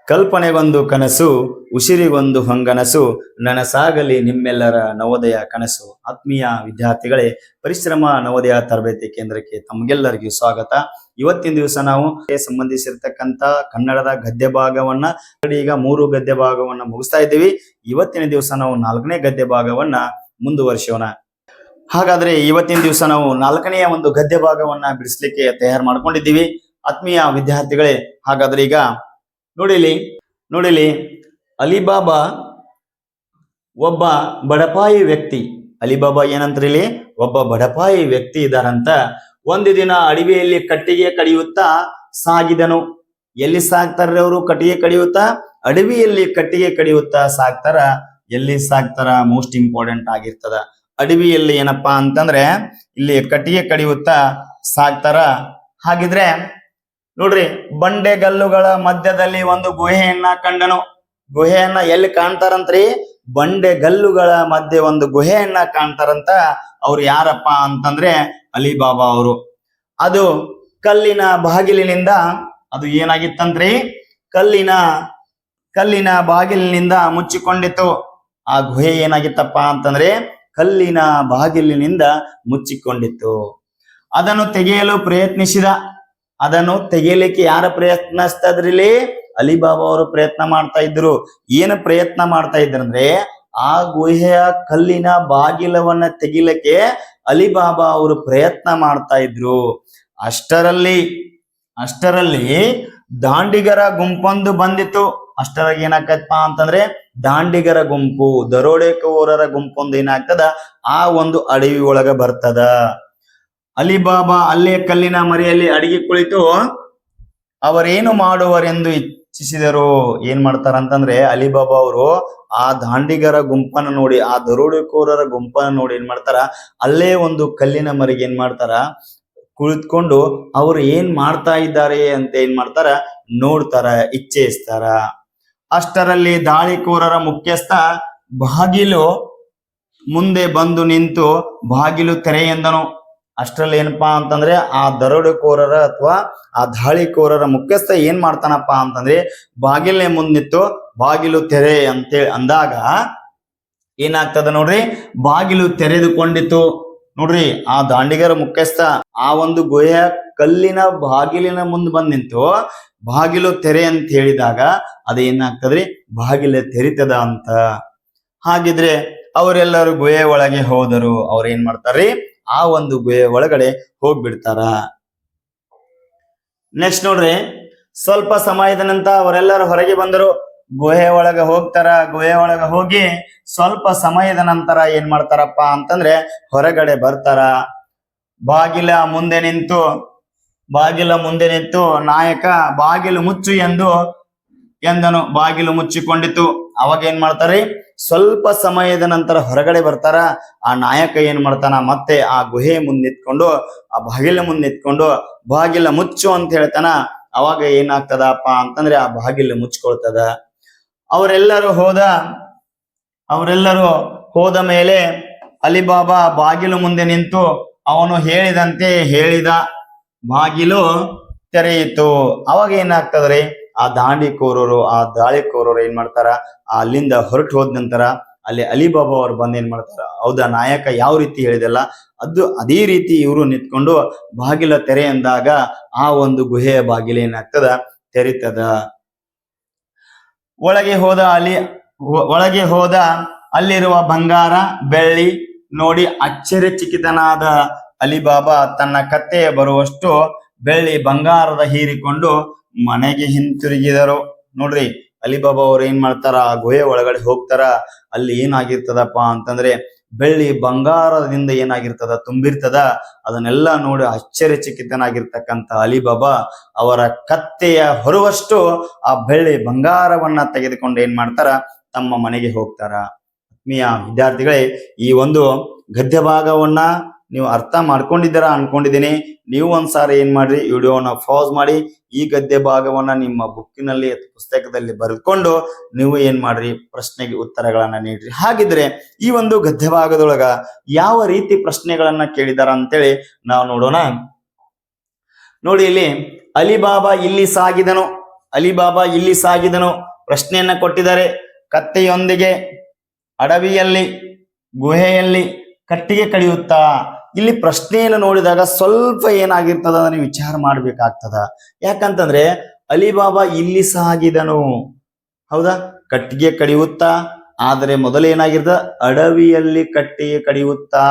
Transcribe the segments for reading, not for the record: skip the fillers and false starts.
ಕಲ್ಪನೆಗೊಂದು ಕನಸು, ಉಸಿರಿಗೊಂದು ಹೊಂಗನಸು, ನನಸಾಗಲಿ ನಿಮ್ಮೆಲ್ಲರ ನವೋದಯ ಕನಸು. ಆತ್ಮೀಯ ವಿದ್ಯಾರ್ಥಿಗಳೇ, ಪರಿಶ್ರಮ ನವೋದಯ ತರಬೇತಿ ಕೇಂದ್ರಕ್ಕೆ ತಮಗೆಲ್ಲರಿಗೂ ಸ್ವಾಗತ. ಇವತ್ತಿನ ದಿವಸ ನಾವು ಸಂಬಂಧಿಸಿರ್ತಕ್ಕಂಥ ಕನ್ನಡದ ಗದ್ಯ ಭಾಗವನ್ನ ಈಗ 3 ಗದ್ಯ ಭಾಗವನ್ನ ಮುಗಿಸ್ತಾ ಇದ್ದೀವಿ. ಇವತ್ತಿನ ದಿವಸ ನಾವು 4ನೇ ಗದ್ಯ ಭಾಗವನ್ನ ಮುಂದುವರಿಸೋಣ. ಹಾಗಾದ್ರೆ ಇವತ್ತಿನ ದಿವಸ ನಾವು 4ನೆಯ ಒಂದು ಗದ್ಯ ಭಾಗವನ್ನ ಬಿಡಿಸ್ಲಿಕ್ಕೆ ತಯಾರು ಮಾಡ್ಕೊಂಡಿದ್ದೀವಿ. ಆತ್ಮೀಯ ವಿದ್ಯಾರ್ಥಿಗಳೇ, ಹಾಗಾದ್ರೆ ಈಗ ನೋಡಿಲಿ ಅಲಿಬಾಬಾ ಒಬ್ಬ ಬಡಪಾಯಿ ವ್ಯಕ್ತಿ. ಅಲಿಬಾಬಾ ಏನಂತ್ರಿಲಿ, ಒಬ್ಬ ಬಡಪಾಯಿ ವ್ಯಕ್ತಿ ಇದಾರಂತ. ಒಂದು ದಿನ ಅಡವಿಯಲ್ಲಿ ಕಟ್ಟಿಗೆ ಕಡಿಯುತ್ತಾ ಸಾಗಿದನು. ಎಲ್ಲಿ ಸಾಕ್ತಾರ್ರಿ ಅವರು? ಕಟ್ಟಿಗೆ ಕಡಿಯುತ್ತಾ ಅಡವಿಯಲ್ಲಿ ಕಟ್ಟಿಗೆ ಕಡಿಯುತ್ತಾ ಸಾಕ್ತಾರ. ಎಲ್ಲಿ ಸಾಕ್ತಾರ? ಮೋಸ್ಟ್ ಇಂಪಾರ್ಟೆಂಟ್ ಆಗಿರ್ತದ. ಅಡವಿಯಲ್ಲಿ ಏನಪ್ಪಾ ಅಂತಂದ್ರೆ ಇಲ್ಲಿ ಕಟ್ಟಿಗೆ ಕಡಿಯುತ್ತಾ ಸಾಕ್ತಾರ. ಹಾಗಿದ್ರೆ ನೋಡ್ರಿ, ಬಂಡೆಗಲ್ಲುಗಳ ಮಧ್ಯದಲ್ಲಿ ಒಂದು ಗುಹೆಯನ್ನ ಕಂಡನು. ಗುಹೆಯನ್ನ ಎಲ್ಲಿ ಕಾಣ್ತಾರಂತ್ರಿ? ಬಂಡೆಗಲ್ಲುಗಳ ಮಧ್ಯೆ ಒಂದು ಗುಹೆಯನ್ನ ಕಾಣ್ತಾರಂತ. ಅವ್ರು ಯಾರಪ್ಪ ಅಂತಂದ್ರೆ ಅಲಿಬಾಬಾ ಅವರು. ಅದು ಕಲ್ಲಿನ ಬಾಗಿಲಿನಿಂದ, ಅದು ಏನಾಗಿತ್ತಂತ್ರಿ? ಕಲ್ಲಿನ ಬಾಗಿಲಿನಿಂದ ಮುಚ್ಚಿಕೊಂಡಿತ್ತು. ಆ ಗುಹೆ ಏನಾಗಿತ್ತಪ್ಪ ಅಂತಂದ್ರೆ ಕಲ್ಲಿನ ಬಾಗಿಲಿನಿಂದ ಮುಚ್ಚಿಕೊಂಡಿತ್ತು. ಅದನ್ನು ತೆಗೆಯಲು ಪ್ರಯತ್ನಿಸಿದ. ಅದನ್ನು ತೆಗೆಯಲಿಕ್ಕೆ ಯಾರ ಪ್ರಯತ್ನಿಸ್ತದ್ರಿಲಿ? ಅಲಿಬಾಬಾ ಅವರು ಪ್ರಯತ್ನ ಮಾಡ್ತಾ ಇದ್ರು. ಏನು ಪ್ರಯತ್ನ ಮಾಡ್ತಾ ಇದ್ರಂದ್ರೆ, ಆ ಗುಹೆಯ ಕಲ್ಲಿನ ಬಾಗಿಲವನ್ನ ತೆಗಿಲಿಕ್ಕೆ ಅಲಿಬಾಬಾ ಅವರು ಪ್ರಯತ್ನ ಮಾಡ್ತಾ ಇದ್ರು. ಅಷ್ಟರಲ್ಲಿ ದಾಂಡಿಗರ ಗುಂಪೊಂದು ಬಂದಿತ್ತು. ಅಷ್ಟರಾಗ ಏನಾಗ್ತದಪ್ಪ ಅಂತಂದ್ರೆ ದಾಂಡಿಗರ ಗುಂಪು, ದರೋಡೆಕೋರರ ಗುಂಪೊಂದು ಏನಾಗ್ತದ, ಆ ಒಂದು ಅಡವಿ ಒಳಗ ಬರ್ತದ. ಅಲಿಬಾಬಾ ಅಲ್ಲೇ ಕಲ್ಲಿನ ಮರೆಯಲ್ಲಿ ಅಡಗಿ ಕುಳಿತು ಅವರೇನು ಮಾಡುವರೆಂದು ಇಚ್ಛಿಸಿದರು. ಏನ್ ಮಾಡ್ತಾರಂತಂದ್ರೆ ಅಲಿಬಾಬಾ ಅವರು ಆ ದಾಂಡಿಗರ ಗುಂಪನ್ನು ನೋಡಿ, ಆ ದರೋಡೆಕೋರರ ಗುಂಪನ್ನು ನೋಡಿ ಏನ್ ಮಾಡ್ತಾರ, ಅಲ್ಲೇ ಒಂದು ಕಲ್ಲಿನ ಮರೆಗೆ ಏನ್ ಮಾಡ್ತಾರ, ಕುಳಿತುಕೊಂಡು ಅವ್ರು ಏನ್ ಮಾಡ್ತಾ ಇದ್ದಾರೆ ಅಂತ ಏನ್ ಮಾಡ್ತಾರ ನೋಡ್ತಾರ, ಇಚ್ಛಿಸ್ತಾರ. ಅಷ್ಟರಲ್ಲಿ ದಾಳಿಕೋರರ ಮುಖ್ಯಸ್ಥ ಬಾಗಿಲು ಮುಂದೆ ಬಂದು ನಿಂತು ಬಾಗಿಲು ತೆರೆ ಎಂದನು. ಅಷ್ಟರಲ್ಲಿ ಏನಪ್ಪಾ ಅಂತಂದ್ರೆ ಆ ದರೋಡೆಕೋರರ ಅಥವಾ ಆ ದಾಳಿಕೋರರ ಮುಖ್ಯಸ್ಥ ಏನ್ ಮಾಡ್ತಾನಪ್ಪ ಅಂತಂದ್ರೆ ಬಾಗಿಲೇ ಮುಂದೆ ನಿಂತು ಬಾಗಿಲು ತೆರೆ ಅಂತೇಳಿ ಅಂದಾಗ ಏನಾಗ್ತದ ನೋಡ್ರಿ, ಬಾಗಿಲು ತೆರೆದುಕೊಂಡಿತ್ತು. ನೋಡ್ರಿ, ಆ ದಾಂಡಿಗರ ಮುಖ್ಯಸ್ಥ ಆ ಒಂದು ಗುಹೆಯ ಕಲ್ಲಿನ ಬಾಗಿಲಿನ ಮುಂದೆ ಬಂದ್ ನಿಂತು ಬಾಗಿಲು ತೆರೆ ಅಂತ ಹೇಳಿದಾಗ ಅದೇನಾಗ್ತದ್ರಿ, ಬಾಗಿಲು ತೆರಿತದ ಅಂತ. ಹಾಗಿದ್ರೆ ಅವರೆಲ್ಲರೂ ಗುಹೆ ಒಳಗೆ ಹೋದರು. ಅವ್ರ ಏನ್ ಮಾಡ್ತಾರ್ರಿ, ಆ ಒಂದು ಗುಹೆ ಒಳಗಡೆ ಹೋಗ್ಬಿಡ್ತಾರ. ನೆಕ್ಸ್ಟ್ ನೋಡ್ರಿ, ಸ್ವಲ್ಪ ಸಮಯದ ನಂತರ ಅವರೆಲ್ಲರೂ ಹೊರಗೆ ಬಂದರು. ಗುಹೆ ಒಳಗೆ ಹೋಗ್ತಾರ. ಗುಹೆ ಒಳಗೆ ಹೋಗಿ ಸ್ವಲ್ಪ ಸಮಯದ ನಂತರ ಏನ್ ಮಾಡ್ತಾರಪ್ಪ ಅಂತಂದ್ರೆ ಹೊರಗಡೆ ಬರ್ತಾರ. ಬಾಗಿಲ ಮುಂದೆ ನಿಂತು ನಾಯಕ ಬಾಗಿಲು ಮುಚ್ಚು ಎಂದನು. ಬಾಗಿಲು ಮುಚ್ಚಿಕೊಂಡಿತು. ಅವಾಗ ಏನ್ ಮಾಡ್ತಾರ್ರಿ, ಸ್ವಲ್ಪ ಸಮಯದ ನಂತರ ಹೊರಗಡೆ ಬರ್ತಾರ. ಆ ನಾಯಕ ಏನ್ ಮಾಡ್ತಾನ, ಮತ್ತೆ ಆ ಗುಹೆ ಮುಂದೆ ನಿಂತ್ಕೊಂಡು, ಆ ಬಾಗಿಲ ಮುಂದೆ ನಿಂತ್ಕೊಂಡು ಬಾಗಿಲ ಮುಚ್ಚು ಅಂತ ಹೇಳ್ತಾನ. ಅವಾಗ ಏನಾಗ್ತದಪ್ಪ ಅಂತಂದ್ರೆ ಆ ಬಾಗಿಲು ಮುಚ್ಕೊಳ್ತದ. ಅವರೆಲ್ಲರೂ ಹೋದ ಮೇಲೆ ಅಲಿಬಾಬಾ ಬಾಗಿಲು ಮುಂದೆ ನಿಂತು ಅವನು ಹೇಳಿದಂತೆ ಹೇಳಿದ. ಬಾಗಿಲು ತೆರೆಯಿತು. ಅವಾಗ ಏನಾಗ್ತದ್ರಿ, ಆ ದಾಳಿಕೋರರು ಏನ್ ಮಾಡ್ತಾರ, ಅಲ್ಲಿಂದ ಹೊರಟು ಹೋದ ನಂತರ ಅಲ್ಲಿ ಅಲಿಬಾಬಾ ಅವ್ರು ಬಂದ್ ಏನ್ ಮಾಡ್ತಾರ, ಹೌದಾ ನಾಯಕ ಯಾವ ರೀತಿ ಹೇಳಿದಲ್ಲ ಅದೇ ರೀತಿ ಇವರು ನಿಂತ್ಕೊಂಡು ಬಾಗಿಲ ತೆರೆ ಎಂದಾಗ ಆ ಒಂದು ಗುಹೆಯ ಬಾಗಿಲ ಏನಾಗ್ತದ, ತೆರಿತದ. ಒಳಗೆ ಹೋದ ಅಲ್ಲಿರುವ ಬಂಗಾರ ಬೆಳ್ಳಿ ನೋಡಿ ಆಶ್ಚರ್ಯಚಕಿತನಾದ ಅಲಿಬಾಬಾ ತನ್ನ ಕತ್ತೆಯ ಬರುವಷ್ಟು ಬೆಳ್ಳಿ ಬಂಗಾರದ ಹೀರಿಕೊಂಡು ಮನೆಗೆ ಹಿಂತಿರುಗಿದರು. ನೋಡ್ರಿ, ಅಲಿಬಾಬಾ ಅವ್ರು ಏನ್ ಮಾಡ್ತಾರ, ಆ ಗುಹೆ ಒಳಗಡೆ ಹೋಗ್ತಾರ. ಅಲ್ಲಿ ಏನಾಗಿರ್ತದಪ್ಪ ಅಂತಂದ್ರೆ ಬೆಳ್ಳಿ ಬಂಗಾರದಿಂದ ಏನಾಗಿರ್ತದ, ತುಂಬಿರ್ತದ. ಅದನ್ನೆಲ್ಲ ನೋಡಿ ಆಶ್ಚರ್ಯಚಕಿತನಾಗಿರ್ತಕ್ಕಂಥ ಅಲಿಬಾಬಾ ಅವರ ಕತ್ತೆಯ ಹೊರುವಷ್ಟು ಆ ಬೆಳ್ಳಿ ಬಂಗಾರವನ್ನ ತೆಗೆದುಕೊಂಡು ಏನ್ ಮಾಡ್ತಾರ, ತಮ್ಮ ಮನೆಗೆ ಹೋಗ್ತಾರ. ಆತ್ಮೀಯ ವಿದ್ಯಾರ್ಥಿಗಳೇ, ಈ ಒಂದು ಗದ್ಯ ಭಾಗವನ್ನ ನೀವು ಅರ್ಥ ಮಾಡ್ಕೊಂಡಿದ್ದೀರಾ ಅನ್ಕೊಂಡಿದ್ದೀನಿ. ನೀವು ಒಂದ್ಸಾರಿ ಏನ್ ಮಾಡ್ರಿ, ವಿಡಿಯೋನ ಪಾಸ್ ಮಾಡಿ ಈ ಗದ್ಯ ಭಾಗವನ್ನ ನಿಮ್ಮ ಬುಕ್ಕಿನಲ್ಲಿ ಪುಸ್ತಕದಲ್ಲಿ ಬರೆದುಕೊಂಡು ನೀವು ಏನ್ ಮಾಡ್ರಿ, ಪ್ರಶ್ನೆಗೆ ಉತ್ತರಗಳನ್ನ ನೀಡ್ರಿ. ಹಾಗಿದ್ರೆ ಈ ಒಂದು ಗದ್ಯ ಭಾಗದೊಳಗ ಯಾವ ರೀತಿ ಪ್ರಶ್ನೆಗಳನ್ನ ಕೇಳಿದಾರ ಅಂತೇಳಿ ನಾವು ನೋಡೋಣ. ನೋಡಿ, ಇಲ್ಲಿ ಅಲಿಬಾಬಾ ಇಲ್ಲಿ ಸಾಗಿದನು. ಅಲಿಬಾಬಾ ಇಲ್ಲಿ ಸಾಗಿದನು. ಪ್ರಶ್ನೆಯನ್ನ ಕೊಟ್ಟಿದ್ದಾರೆ. ಕತ್ತೆಯೊಂದಿಗೆ ಅಡವಿಯಲ್ಲಿ ಗುಹೆಯಲ್ಲಿ ಕಟ್ಟಿಗೆ ಕಡಿಯುತ್ತಾ. ಇಲ್ಲಿ ಪ್ರಶ್ನೆಯನ್ನು ನೋಡಿದಾಗ ಸ್ವಲ್ಪ ಏನಾಗಿರ್ತದ ನೀವು ವಿಚಾರ ಮಾಡ್ಬೇಕಾಗ್ತದ. ಯಾಕಂತಂದ್ರೆ ಅಲಿಬಾಬಾ ಇಲ್ಲಿ ಸಾಗಿದನು, ಹೌದಾ, ಕಟ್ಟಿಗೆ ಕಡಿಯುತ್ತಾ. ಆದರೆ ಮೊದಲೇನಾಗಿರ್ತದ, ಅಡವಿಯಲ್ಲಿ ಕಟ್ಟಿಗೆ ಕಡಿಯುತ್ತಾ.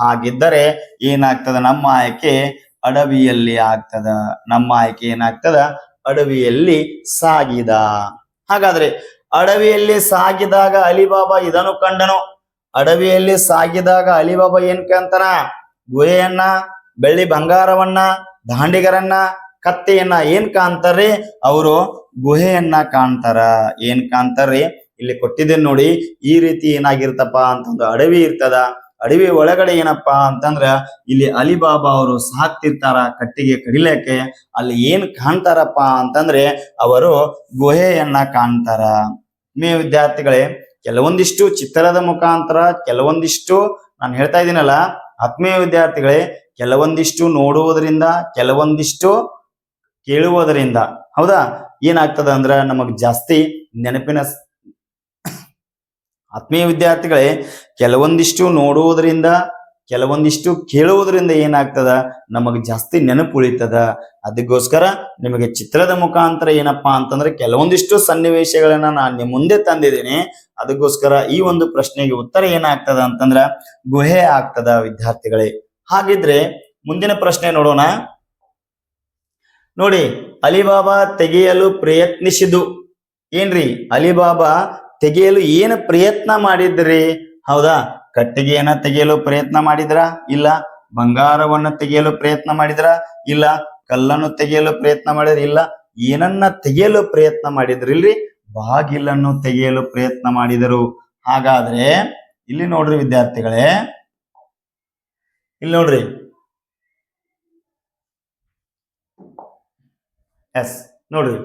ಹಾಗಿದ್ದರೆ ಏನಾಗ್ತದ, ನಮ್ಮ ಆಯ್ಕೆ ಅಡವಿಯಲ್ಲಿ ಆಗ್ತದ. ನಮ್ಮ ಆಯ್ಕೆ ಏನಾಗ್ತದ, ಅಡವಿಯಲ್ಲಿ ಸಾಗಿದ. ಹಾಗಾದ್ರೆ ಅಡವಿಯಲ್ಲಿ ಸಾಗಿದಾಗ ಅಲಿಬಾಬಾ ಇದನ್ನು ಕಂಡನು. ಅಡವಿಯಲ್ಲಿ ಸಾಗಿದಾಗ ಅಲಿಬಾಬಾ ಏನ್ ಕಾಣ್ತಾನ, ಗುಹೆಯನ್ನ, ಬೆಳ್ಳಿ ಬಂಗಾರವನ್ನ, ದಾಂಡಿಗರನ್ನ, ಕತ್ತೆಯನ್ನ ಏನ್ ಕಾಣ್ತಾರ್ರಿ, ಅವರು ಗುಹೆಯನ್ನ ಕಾಣ್ತಾರ. ಏನ್ ಕಾಣ್ತಾರ್ರಿ, ಇಲ್ಲಿ ಕೊಟ್ಟಿದ್ದೇನೆ ನೋಡಿ. ಈ ರೀತಿ ಏನಾಗಿರ್ತಪ್ಪ ಅಂತಂದ್ರೆ ಅಡವಿ ಇರ್ತದ. ಅಡವಿ ಒಳಗಡೆ ಏನಪ್ಪಾ ಅಂತಂದ್ರ ಇಲ್ಲಿ ಅಲಿಬಾಬಾ ಅವರು ಸಾಕ್ತಿರ್ತಾರ ಕಟ್ಟಿಗೆ ಕಡಿಲಕ್ಕೆ. ಅಲ್ಲಿ ಏನ್ ಕಾಣ್ತಾರಪ್ಪ ಅಂತಂದ್ರೆ ಅವರು ಗುಹೆಯನ್ನ ಕಾಣ್ತಾರ. ವಿದ್ಯಾರ್ಥಿಗಳೇ, ಕೆಲವೊಂದಿಷ್ಟು ಚಿತ್ರದ ಮುಖಾಂತರ, ಕೆಲವೊಂದಿಷ್ಟು ನಾನು ಹೇಳ್ತಾ ಇದ್ದೀನಲ್ಲ ಆತ್ಮೀಯ ವಿದ್ಯಾರ್ಥಿಗಳೇ, ಕೆಲವೊಂದಿಷ್ಟು ನೋಡುವುದರಿಂದ, ಕೆಲವೊಂದಿಷ್ಟು ಕೇಳುವುದರಿಂದ, ಹೌದಾ, ಏನಾಗ್ತದ ಅಂದ್ರ ನಮಗ್ ಜಾಸ್ತಿ ನೆನಪಿನ. ಆತ್ಮೀಯ ವಿದ್ಯಾರ್ಥಿಗಳೇ, ಕೆಲವೊಂದಿಷ್ಟು ನೋಡುವುದರಿಂದ, ಕೆಲವೊಂದಿಷ್ಟು ಕೇಳುವುದರಿಂದ ಏನಾಗ್ತದ, ನಮಗ್ ಜಾಸ್ತಿ ನೆನಪು ಉಳಿತದ. ಅದಕ್ಕೋಸ್ಕರ ನಿಮಗೆ ಚಿತ್ರದ ಮುಖಾಂತರ ಏನಪ್ಪಾ ಅಂತಂದ್ರೆ ಕೆಲವೊಂದಿಷ್ಟು ಸನ್ನಿವೇಶಗಳನ್ನ ನಾನು ನಿಮ್ಮ ಮುಂದೆ ತಂದಿದ್ದೀನಿ. ಅದಕ್ಕೋಸ್ಕರ ಈ ಒಂದು ಪ್ರಶ್ನೆಗೆ ಉತ್ತರ ಏನಾಗ್ತದ ಅಂತಂದ್ರ ಗುಹೆ ಆಗ್ತದ ವಿದ್ಯಾರ್ಥಿಗಳೇ. ಹಾಗಿದ್ರೆ ಮುಂದಿನ ಪ್ರಶ್ನೆ ನೋಡೋಣ. ನೋಡಿ, ಅಲಿಬಾಬಾ ತೆಗೆಯಲು ಪ್ರಯತ್ನಿಸಿದು. ಏನ್ರಿ, ಅಲಿಬಾಬಾ ತೆಗೆಯಲು ಏನು ಪ್ರಯತ್ನ ಮಾಡಿದ್ರಿ? ಹೌದಾ, ಕಟ್ಟಿಗೆಯನ್ನ ತೆಗೆಯಲು ಪ್ರಯತ್ನ ಮಾಡಿದ್ರ? ಇಲ್ಲ. ಬಂಗಾರವನ್ನು ತೆಗೆಯಲು ಪ್ರಯತ್ನ ಮಾಡಿದ್ರ? ಇಲ್ಲ. ಕಲ್ಲನ್ನು ತೆಗೆಯಲು ಪ್ರಯತ್ನ ಮಾಡಿದ್ರ? ಇಲ್ಲ. ಏನನ್ನ ತೆಗೆಯಲು ಪ್ರಯತ್ನ ಮಾಡಿದ್ರಿಲ್ರಿ? ಬಾಗಿಲನ್ನು ತೆಗೆಯಲು ಪ್ರಯತ್ನ ಮಾಡಿದರು. ಹಾಗಾದ್ರೆ ಇಲ್ಲಿ ನೋಡ್ರಿ ವಿದ್ಯಾರ್ಥಿಗಳೇ, ಇಲ್ಲಿ ನೋಡ್ರಿ, ಎಸ್ ನೋಡ್ರಿ,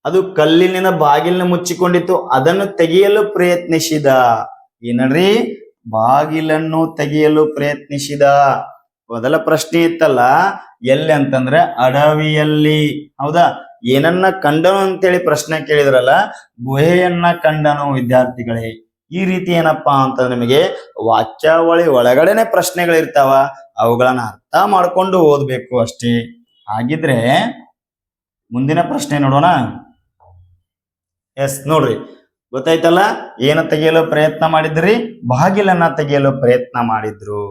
ಅದು ಕಲ್ಲಿನ ಬಾಗಿಲನ್ನ ಮುಚ್ಚಿಕೊಂಡಿತ್ತು, ಅದನ್ನು ತೆಗೆಯಲು ಪ್ರಯತ್ನಿಸಿದ. ಏನಡ್ರಿ, ಬಾಗಿಲನ್ನು ತೆಗೆಯಲು ಪ್ರಯತ್ನಿಸಿದ. ಮೊದಲ ಪ್ರಶ್ನೆ ಇತ್ತಲ್ಲ, ಎಲ್ಲಿ ಅಂತಂದ್ರೆ ಅಡವಿಯಲ್ಲಿ. ಹೌದಾ, ಏನನ್ನ ಕಂಡನು ಅಂತೇಳಿ ಪ್ರಶ್ನೆ ಕೇಳಿದ್ರಲ್ಲ, ಗುಹೆಯನ್ನ ಕಂಡನು ವಿದ್ಯಾರ್ಥಿಗಳೇ. ಈ ರೀತಿ ಏನಪ್ಪಾ ಅಂತಂದ್ರೆ ನಿಮಗೆ ವಾಕ್ಯಾವಳಿ ಒಳಗಡೆನೆ ಪ್ರಶ್ನೆಗಳಿರ್ತಾವ, ಅವುಗಳನ್ನ ಅರ್ಥ ಮಾಡ್ಕೊಂಡು ಓದ್ಬೇಕು ಅಷ್ಟೇ. ಹಾಗಿದ್ರೆ ಮುಂದಿನ ಪ್ರಶ್ನೆ ನೋಡೋಣ. ಎಸ್ ನೋಡ್ರಿ, ಗೊತ್ತಾಯ್ತಲ್ಲ, ಏನ ತೆಗೆಯಲು ಪ್ರಯತ್ನ ಮಾಡಿದ್ರಿ? ಬಾಗಿಲನ್ನ ತೆಗೆಯಲು ಪ್ರಯತ್ನ ಮಾಡಿದ್ರು.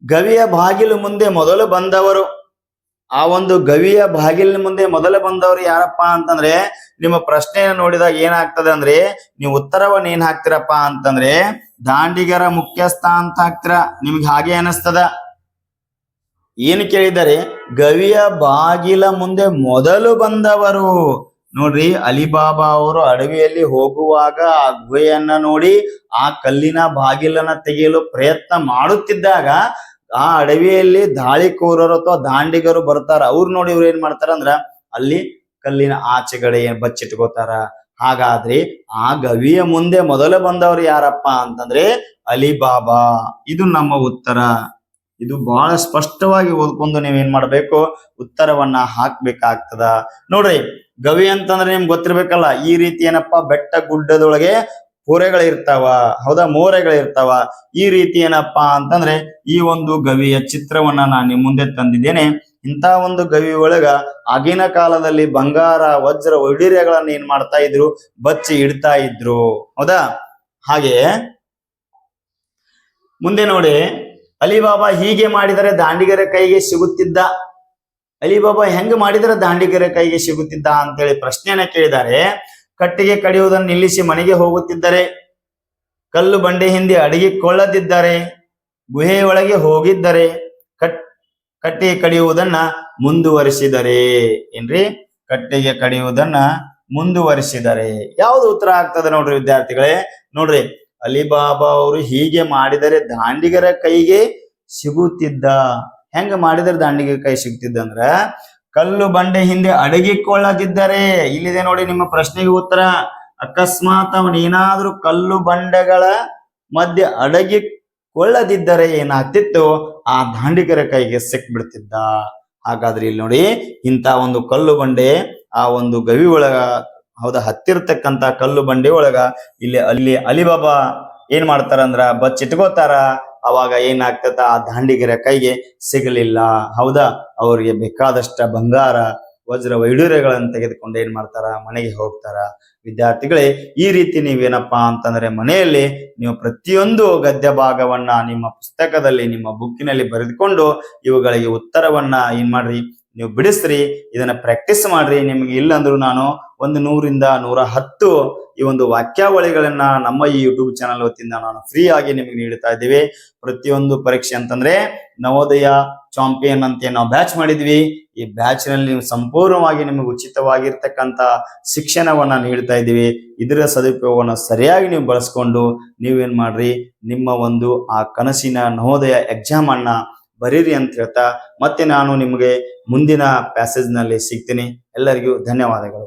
ಗವಿಯ ಬಾಗಿಲು ಮುಂದೆ ಮೊದಲು ಬಂದವರು, ಆ ಒಂದು ಗವಿಯ ಬಾಗಿಲಿನ ಮುಂದೆ ಮೊದಲು ಬಂದವರು ಯಾರಪ್ಪ ಅಂತಂದ್ರೆ, ನಿಮ್ಮ ಪ್ರಶ್ನೆಯನ್ನು ನೋಡಿದಾಗ ಏನಾಗ್ತದೆ ಅಂದ್ರೆ ನೀವು ಉತ್ತರವನ್ನು ಏನ್ ಹಾಕ್ತಿರಪ್ಪ ಅಂತಂದ್ರೆ ದಾಂಡಿಗರ ಮುಖ್ಯಸ್ಥ ಅಂತ ಹಾಕ್ತಿರ. ನಿಮ್ಗೆ ಹಾಗೆ ಅನಿಸ್ತದ. ಏನು ಕೇಳಿದರೆ ಗವಿಯ ಬಾಗಿಲ ಮುಂದೆ ಮೊದಲು ಬಂದವರು. ನೋಡ್ರಿ, ಅಲಿಬಾಬಾ ಅವರು ಅಡವಿಯಲ್ಲಿ ಹೋಗುವಾಗ ಆ ಗುಹೆಯನ್ನ ನೋಡಿ ಆ ಕಲ್ಲಿನ ಬಾಗಿಲನ್ನ ತೆಗೆಯಲು ಪ್ರಯತ್ನ ಮಾಡುತ್ತಿದ್ದಾಗ ಆ ಅಡವಿಯಲ್ಲಿ ದಾಳಿಕೋರರು ಅಥವಾ ದಾಂಡಿಗರು ಬರ್ತಾರ. ಅವ್ರು ನೋಡಿ ಇವ್ರು ಏನ್ ಮಾಡ್ತಾರ ಅಂದ್ರ ಅಲ್ಲಿ ಕಲ್ಲಿನ ಆಚೆಗಡೆ ಬಚ್ಚಿಟ್ಕೋತಾರ. ಹಾಗಾದ್ರೆ ಆ ಗವಿಯ ಮುಂದೆ ಮೊದಲು ಬಂದವರು ಯಾರಪ್ಪ ಅಂತಂದ್ರೆ ಅಲಿಬಾಬಾ. ಇದು ನಮ್ಮ ಉತ್ತರ. ಇದು ಬಹಳ ಸ್ಪಷ್ಟವಾಗಿ ಓದ್ಕೊಂಡು ನೀವೇನ್ ಮಾಡ್ಬೇಕು, ಉತ್ತರವನ್ನ ಹಾಕ್ಬೇಕಾಗ್ತದ. ನೋಡ್ರಿ, ಗವಿ ಅಂತಂದ್ರೆ ನಿಮ್ಗೆ ಗೊತ್ತಿರ್ಬೇಕಲ್ಲ, ಈ ರೀತಿ ಏನಪ್ಪಾ ಬೆಟ್ಟ ಗುಡ್ಡದೊಳಗೆ ಪೊರೆಗಳಿರ್ತಾವ, ಹೌದಾ, ಮೋರೆಗಳಿರ್ತಾವ. ಈ ರೀತಿ ಏನಪ್ಪಾ ಅಂತಂದ್ರೆ ಈ ಒಂದು ಗವಿಯ ಚಿತ್ರವನ್ನ ನಾನು ನಿಮ್ ಮುಂದೆ ತಂದಿದ್ದೇನೆ. ಇಂಥ ಒಂದು ಗವಿ ಒಳಗ ಆಗಿನ ಕಾಲದಲ್ಲಿ ಬಂಗಾರ, ವಜ್ರ, ವೈಡೂರ್ಯಗಳನ್ನ ಏನ್ ಮಾಡ್ತಾ ಇದ್ರು, ಬಚ್ಚಿ ಇಡ್ತಾ ಇದ್ರು. ಹೌದಾ, ಹಾಗೆ ಮುಂದೆ ನೋಡಿ, ಅಲಿಬಾಬಾ ಹೀಗೆ ಮಾಡಿದರೆ ದಾಂಡಿಗರ ಕೈಗೆ ಸಿಗುತ್ತಿದ್ದ. ಅಲಿಬಾಬಾ ಹೆಂಗ್ ಮಾಡಿದರೆ ದಾಂಡಿಗರ ಕೈಗೆ ಸಿಗುತ್ತಿದ್ದ ಅಂತೇಳಿ ಪ್ರಶ್ನೆಯನ್ನ ಕೇಳಿದ್ದಾರೆ. ಕಟ್ಟಿಗೆ ಕಡಿಯುವುದನ್ನು ನಿಲ್ಲಿಸಿ ಮನೆಗೆ ಹೋಗುತ್ತಿದ್ದರೆ, ಕಲ್ಲು ಬಂಡೆ ಹಿಂದೆ ಅಡಗಿಕೊಳ್ಳದಿದ್ದರೆ, ಗುಹೆಯೊಳಗೆ ಹೋಗಿದ್ದರೆ, ಕಟ್ಟಿಗೆ ಕಡಿಯುವುದನ್ನ ಮುಂದುವರಿಸಿದರೆ. ಏನ್ರಿ, ಕಟ್ಟಿಗೆ ಕಡಿಯುವುದನ್ನ ಮುಂದುವರಿಸಿದರೆ. ಯಾವ್ದು ಉತ್ತರ ಆಗ್ತದೆ ನೋಡ್ರಿ ವಿದ್ಯಾರ್ಥಿಗಳೇ. ನೋಡ್ರಿ, ಅಲಿಬಾಬಾ ಅವರು ಹೀಗೆ ಮಾಡಿದರೆ ದಾಂಡಿಗರ ಕೈಗೆ ಸಿಗುತ್ತಿದ್ದ. ಹೆಂಗ ಮಾಡಿದರೆ ದಾಂಡಿಗರ ಕೈ ಸಿಗುತ್ತಿದ್ದ ಅಂದ್ರ ಕಲ್ಲು ಬಂಡೆ ಹಿಂದೆ ಅಡಗಿಕೊಳ್ಳದಿದ್ದರೆ. ಇಲ್ಲಿದೆ ನೋಡಿ ನಿಮ್ಮ ಪ್ರಶ್ನೆಗೆ ಉತ್ತರ. ಅಕಸ್ಮಾತ್ ಅವನೇನಾದ್ರೂ ಕಲ್ಲು ಬಂಡೆಗಳ ಮಧ್ಯೆ ಅಡಗಿಕೊಳ್ಳದಿದ್ದರೆ ಏನಾಗ್ತಿತ್ತು, ಆ ದಾಂಡಿಗರ ಕೈಗೆ ಸಿಕ್ಬಿಡ್ತಿದ್ದ. ಹಾಗಾದ್ರೆ ಇಲ್ಲಿ ನೋಡಿ, ಇಂಥ ಒಂದು ಕಲ್ಲು ಬಂಡೆ ಆ ಒಂದು ಗವಿ ಒಳಗ ಹೌದಾ ಹತ್ತಿರ್ತಕ್ಕಂತ ಕಲ್ಲು ಬಂಡೆ ಒಳಗ ಅಲ್ಲಿ ಅಲಿಬಾಬಾ ಏನ್ ಮಾಡ್ತಾರಂದ್ರ ಬಚ್ಚಿಟ್ಕೋತಾರ. ಅವಾಗ ಏನಾಗ್ತದ ಆ ದಾಂಡಿಗರ ಕೈಗೆ ಸಿಗಲಿಲ್ಲ. ಹೌದಾ, ಅವ್ರಿಗೆ ಬೇಕಾದಷ್ಟ ಬಂಗಾರ ವಜ್ರ ವೈಡೂರ್ಯಗಳನ್ನು ತೆಗೆದುಕೊಂಡು ಏನ್ ಮಾಡ್ತಾರ, ಮನೆಗೆ ಹೋಗ್ತಾರ. ವಿದ್ಯಾರ್ಥಿಗಳೇ, ಈ ರೀತಿ ನೀವೇನಪ್ಪಾ ಅಂತಂದ್ರೆ ಮನೆಯಲ್ಲಿ ನೀವು ಪ್ರತಿಯೊಂದು ಗದ್ಯ ಭಾಗವನ್ನ ನಿಮ್ಮ ಪುಸ್ತಕದಲ್ಲಿ ನಿಮ್ಮ ಬುಕ್ಕಿನಲ್ಲಿ ಬರೆದುಕೊಂಡು ಇವುಗಳಿಗೆ ಉತ್ತರವನ್ನ ಏನ್ ಮಾಡ್ರಿ, ನೀವು ಬಿಡಿಸ್ರಿ. ಇದನ್ನ ಪ್ರಾಕ್ಟೀಸ್ ಮಾಡ್ರಿ. ನಿಮ್ಗೆ ಇಲ್ಲ ಅಂದ್ರು ನಾನು 100ರಿಂದ 110 ಈ ಒಂದು ವಾಕ್ಯಾವಳಿಗಳನ್ನ ನಮ್ಮ ಈ ಯೂಟ್ಯೂಬ್ ಚಾನಲ್ ವತಿಯಿಂದ ನಾನು ಫ್ರೀ ಆಗಿ ನಿಮಗೆ ನೀಡ್ತಾ ಇದ್ದೀವಿ. ಪ್ರತಿಯೊಂದು ಪರೀಕ್ಷೆ ಅಂತಂದ್ರೆ ನವೋದಯ ಚಾಂಪಿಯನ್ ಅಂತ ನಾವು ಬ್ಯಾಚ್ ಮಾಡಿದ್ವಿ. ಈ ಬ್ಯಾಚ್ ನಲ್ಲಿ ನೀವು ಸಂಪೂರ್ಣವಾಗಿ ನಿಮಗೆ ಉಚಿತವಾಗಿರ್ತಕ್ಕಂತ ಶಿಕ್ಷಣವನ್ನ ನೀಡ್ತಾ ಇದ್ದೀವಿ. ಇದರ ಸದುಪಯೋಗವನ್ನು ಸರಿಯಾಗಿ ನೀವು ಬಳಸ್ಕೊಂಡು ನೀವೇನ್ ಮಾಡ್ರಿ, ನಿಮ್ಮ ಒಂದು ಆ ಕನಸಿನ ನವೋದಯ ಎಕ್ಸಾಮ್ ಅನ್ನ ಬರೀರಿ ಅಂತ ಹೇಳ್ತಾ ಮತ್ತೆ ನಾನು ನಿಮಗೆ ಮುಂದಿನ ಪ್ಯಾಸೇಜ್ ನಲ್ಲಿ ಸಿಗ್ತೀನಿ. ಎಲ್ಲರಿಗೂ ಧನ್ಯವಾದಗಳು.